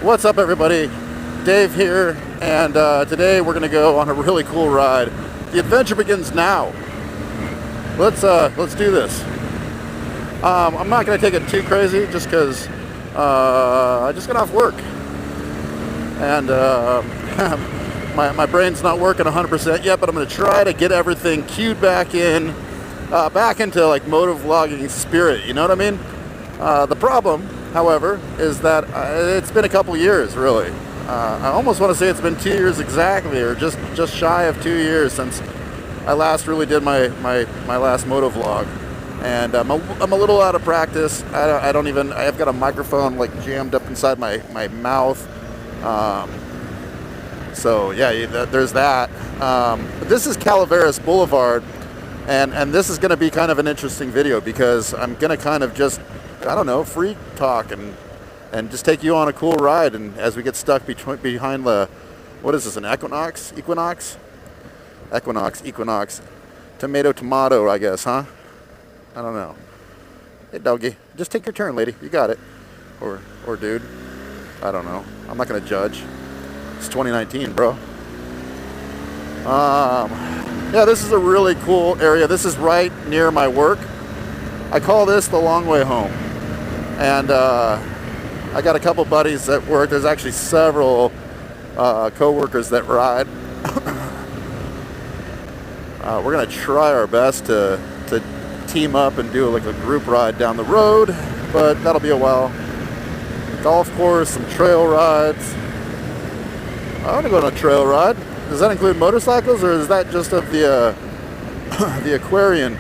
What's up, everybody? Dave here, and today we're going to go on a really cool ride. The adventure begins now. Let's do this. I'm not going to take it too crazy, just because I just got off work, and my brain's not working 100% yet. But I'm going to try to get everything queued back into like motovlogging spirit. You know what I mean? The problem, however, is that it's been a couple years, really. I almost want to say it's been 2 years exactly, or just shy of 2 years since I last really did my last motovlog, and I'm a little out of practice. I've got a microphone like jammed up inside my mouth. So yeah, there's that. But this is Calaveras Boulevard, and this is going to be kind of an interesting video because I'm going to kind of just, I don't know, free talk and just take you on a cool ride. And as we get stuck behind the, what is this, an Equinox? Tomato, I guess, huh? I don't know. Hey, doggy, just take your turn, lady. You got it. Or dude. I don't know. I'm not going to judge. It's 2019, bro. Yeah, this is a really cool area. This is right near my work. I call this the long way home. And I got a couple buddies at work. There's actually several co-workers that ride. We're going to try our best to team up and do like a group ride down the road, but that'll be a while. Golf course, some trail rides. I want to go on a trail ride. Does that include motorcycles, or is that just of the the Aquarian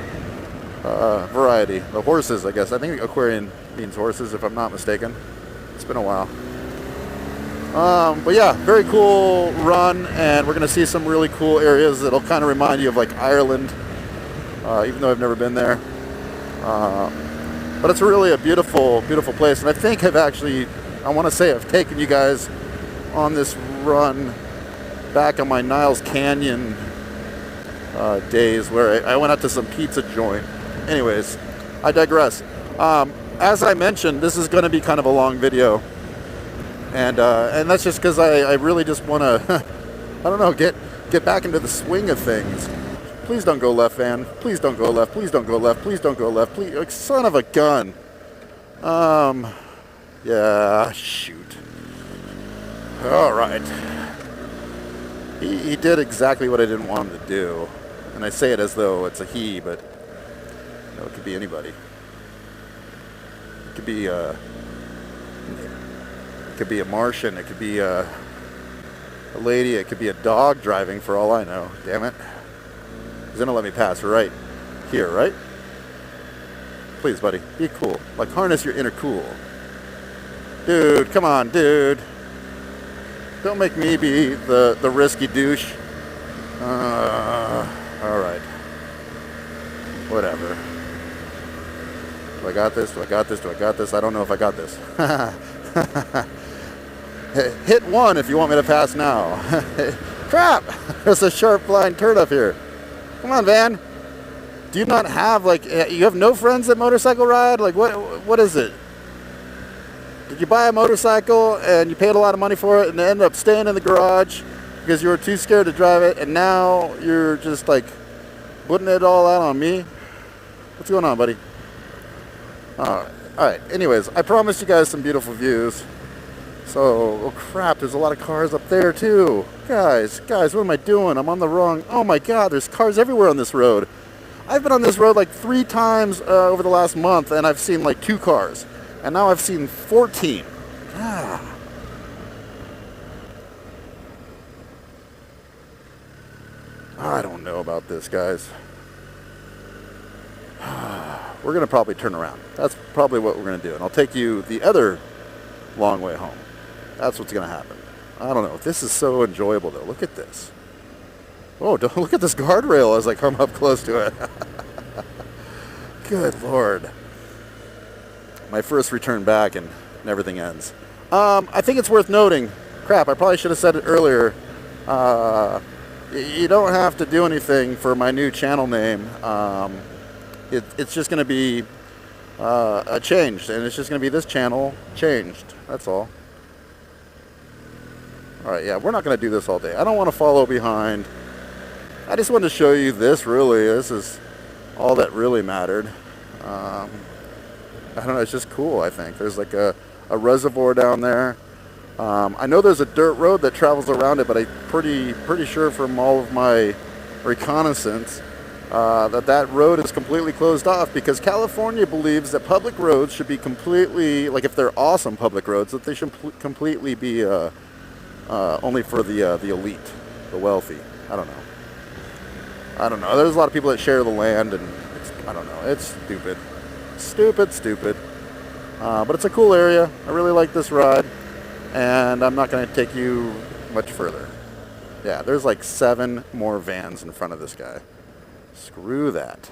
variety? The horses, I guess. I think Aquarian means horses, if I'm not mistaken. It's been a while. But yeah, very cool run, and we're going to see some really cool areas that'll kind of remind you of like Ireland, even though I've never been there. But it's really a beautiful, beautiful place, and I think I want to say I've taken you guys on this run back on my Niles Canyon days where I went out to some pizza joint. Anyways, I digress. As I mentioned, this is going to be kind of a long video. And that's just because I really just want to, I don't know, get back into the swing of things. Please don't go left, van. Please don't go left. Please don't go left. Please don't go left. Please, like, son of a gun. Yeah, shoot. All right. He did exactly what I didn't want him to do. And I say it as though it's a he, but it could be anybody. It could be a Martian, it could be a lady, it could be a dog driving for all I know. Damn it. He's gonna let me pass right here, right? Please, buddy, be cool. Like, harness your inner cool. Dude, come on, dude. Don't make me be the risky douche. Alright. Whatever. Do I got this? Do I got this? Do I got this? I don't know if I got this. Hit one if you want me to pass now. Crap! There's a sharp blind turn up here. Come on, van. Do you not have, like, you have no friends that motorcycle ride? Like, what is it? Did you buy a motorcycle and you paid a lot of money for it and ended up staying in the garage because you were too scared to drive it, and now you're just, like, putting it all out on me? What's going on, buddy? Alright, anyways, I promised you guys some beautiful views. So, oh crap, there's a lot of cars up there too. Guys, what am I doing? I'm on the wrong, oh my god, there's cars everywhere on this road. I've been on this road like 3 times over the last month, and I've seen like 2 cars. And now I've seen 14. Ah. I don't know about this, guys. We're going to probably turn around. That's probably what we're going to do. And I'll take you the other long way home. That's what's going to happen. I don't know. This is so enjoyable, though. Look at this. Oh, don't look at this guardrail as I come up close to it. Good Lord. My first return back, and everything ends. I think it's worth noting. Crap, I probably should have said it earlier. You don't have to do anything for my new channel name. It's just going to be changed, and it's just going to be this channel changed. That's all. Alright, yeah, we're not going to do this all day. I don't want to follow behind. I just wanted to show you this, really. This is all that really mattered. I don't know, it's just cool, I think. There's like a reservoir down there. I know there's a dirt road that travels around it, but I'm pretty sure from all of my reconnaissance that road is completely closed off because California believes that public roads should be completely, like if they're awesome public roads, that they should completely be only for the elite, the wealthy. I don't know. There's a lot of people that share the land, and I don't know. It's stupid. But it's a cool area. I really like this ride, and I'm not going to take you much further. Yeah, there's like 7 more vans in front of this guy. Screw that.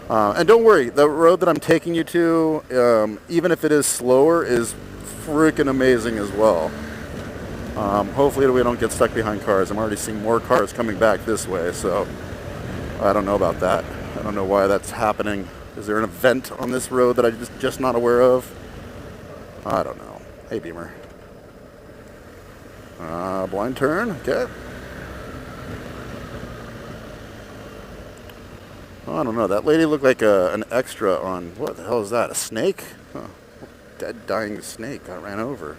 And don't worry, the road that I'm taking you to, even if it is slower, is freaking amazing as well. Hopefully we don't get stuck behind cars. I'm already seeing more cars coming back this way, so I don't know about that. I don't know why that's happening. Is there an event on this road that I'm just not aware of? I don't know. Hey, Beamer. Blind turn, okay. Oh, I don't know. That lady looked like an extra on, what the hell is that? A snake? Huh. Dead, dying snake got ran over.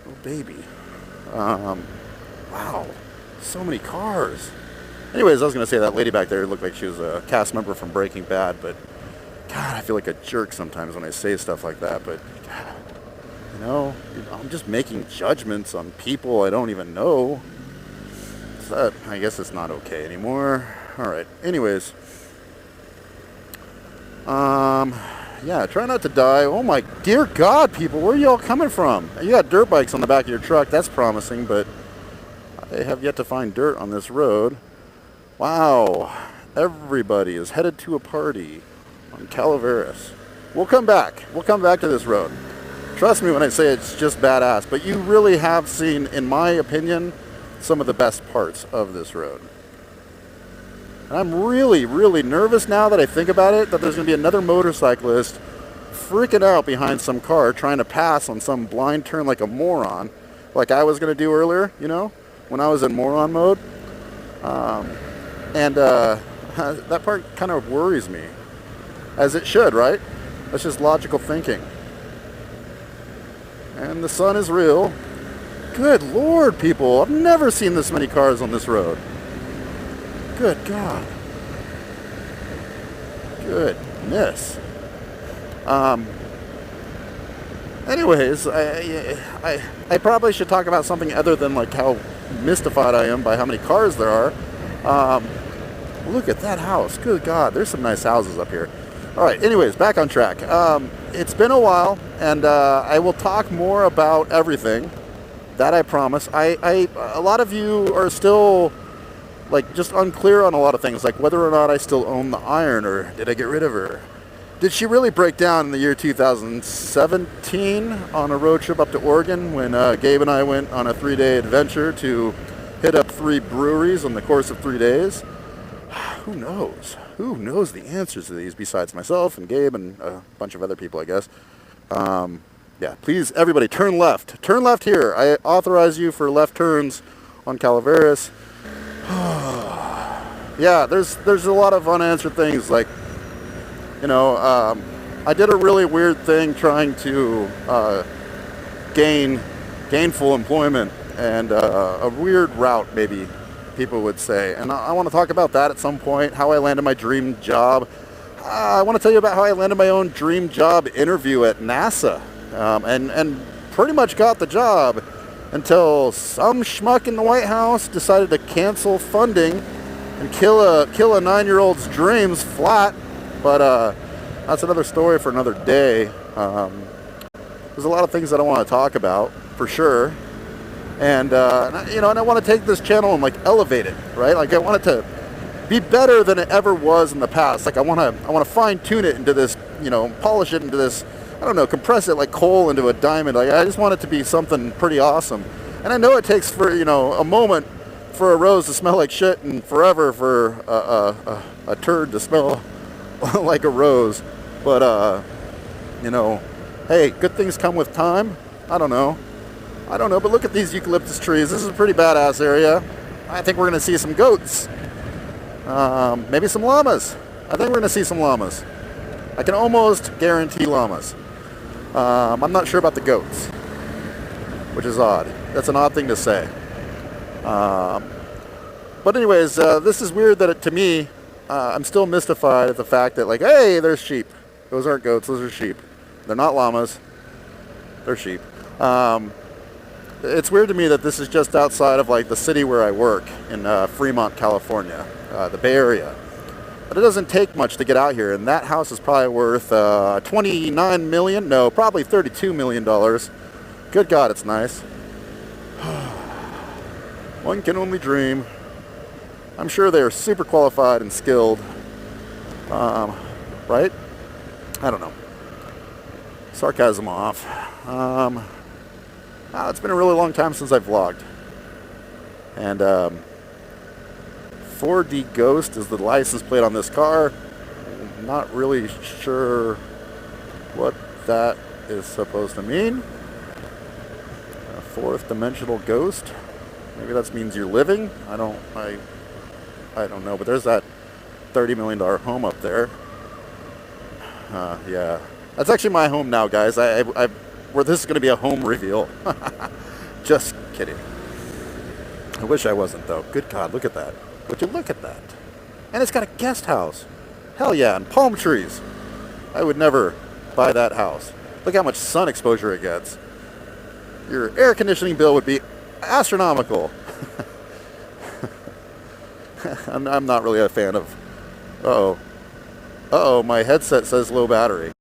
Oh, baby. Wow. So many cars. Anyways, I was going to say that lady back there looked like she was a cast member from Breaking Bad, but God, I feel like a jerk sometimes when I say stuff like that, but God, you know, I'm just making judgments on people I don't even know. So I guess it's not okay anymore. Alright, anyways. Yeah, try not to die. Oh my dear God, people, where are y'all coming from? You got dirt bikes on the back of your truck, that's promising, but I have yet to find dirt on this road. Wow, everybody is headed to a party on Calaveras. We'll come back to this road. Trust me when I say it's just badass, but you really have seen, in my opinion, some of the best parts of this road. And I'm really, really nervous now that I think about it, that there's going to be another motorcyclist freaking out behind some car trying to pass on some blind turn like a moron, like I was going to do earlier, you know, when I was in moron mode. That part kind of worries me, as it should, right? That's just logical thinking. And the sun is real. Good Lord, people, I've never seen this many cars on this road. Good God. Goodness. Anyways, I probably should talk about something other than like how mystified I am by how many cars there are. Look at that house. Good God, there's some nice houses up here. All right, anyways, back on track. It's been a while, and I will talk more about everything. That I promise. A lot of you are still like just unclear on a lot of things, like whether or not I still own the Iron, or did I get rid of her? Did she really break down in the year 2017 on a road trip up to Oregon when Gabe and I went on a 3-day adventure to hit up 3 breweries in the course of 3 days? Who knows? Who knows the answers to these besides myself and Gabe and a bunch of other people, I guess. Yeah, please, everybody, turn left. Turn left here. I authorize you for left turns on Calaveras. Yeah, there's a lot of unanswered things, like, you know, I did a really weird thing trying to gain gainful employment, and a weird route, maybe people would say. And I want to talk about that at some point, how I landed my dream job. I want to tell you about how I landed my own dream job interview at NASA. And pretty much got the job until some schmuck in the White House decided to cancel funding and kill a 9-year-old's dreams flat. But that's another story for another day. There's a lot of things that I want to talk about, for sure. And you know, and I want to take this channel and like elevate it, right? Like I want it to be better than it ever was in the past. Like I want to fine tune it into this, you know, polish it into this, I don't know, compress it like coal into a diamond. Like I just want it to be something pretty awesome. And I know it takes, for, you know, a moment for a rose to smell like shit and forever for a turd to smell like a rose. But you know, hey, good things come with time. I don't know. I don't know, but look at these eucalyptus trees. This is a pretty badass area. I think we're going to see some goats. Maybe some llamas. I think we're going to see some llamas. I can almost guarantee llamas. I'm not sure about the goats, which is odd. That's an odd thing to say. But anyways, this is weird that to me, I'm still mystified at the fact that, like, hey, there's sheep. Those aren't goats, those are sheep. They're not llamas. They're sheep. It's weird to me that this is just outside of, like, the city where I work in Fremont, California, the Bay Area. But it doesn't take much to get out here, and that house is probably worth $29 million. No, probably $32 million. Good God, it's nice. One can only dream. I'm sure they are super qualified and skilled. Right? I don't know. Sarcasm off. It's been a really long time since I've vlogged. And 4D Ghost is the license plate on this car. I'm not really sure what that is supposed to mean. A fourth dimensional ghost. Maybe that means you're living. I don't know, but there's that $30 million home up there. Yeah, that's actually my home now, guys. Where this is going to be a home reveal. Just kidding. I wish I wasn't, though. Good God, look at that. Would you look at that? And it's got a guest house. Hell yeah, and palm trees. I would never buy that house. Look how much sun exposure it gets. Your air conditioning bill would be astronomical. I'm not really a fan of... Uh-oh, my headset says low battery.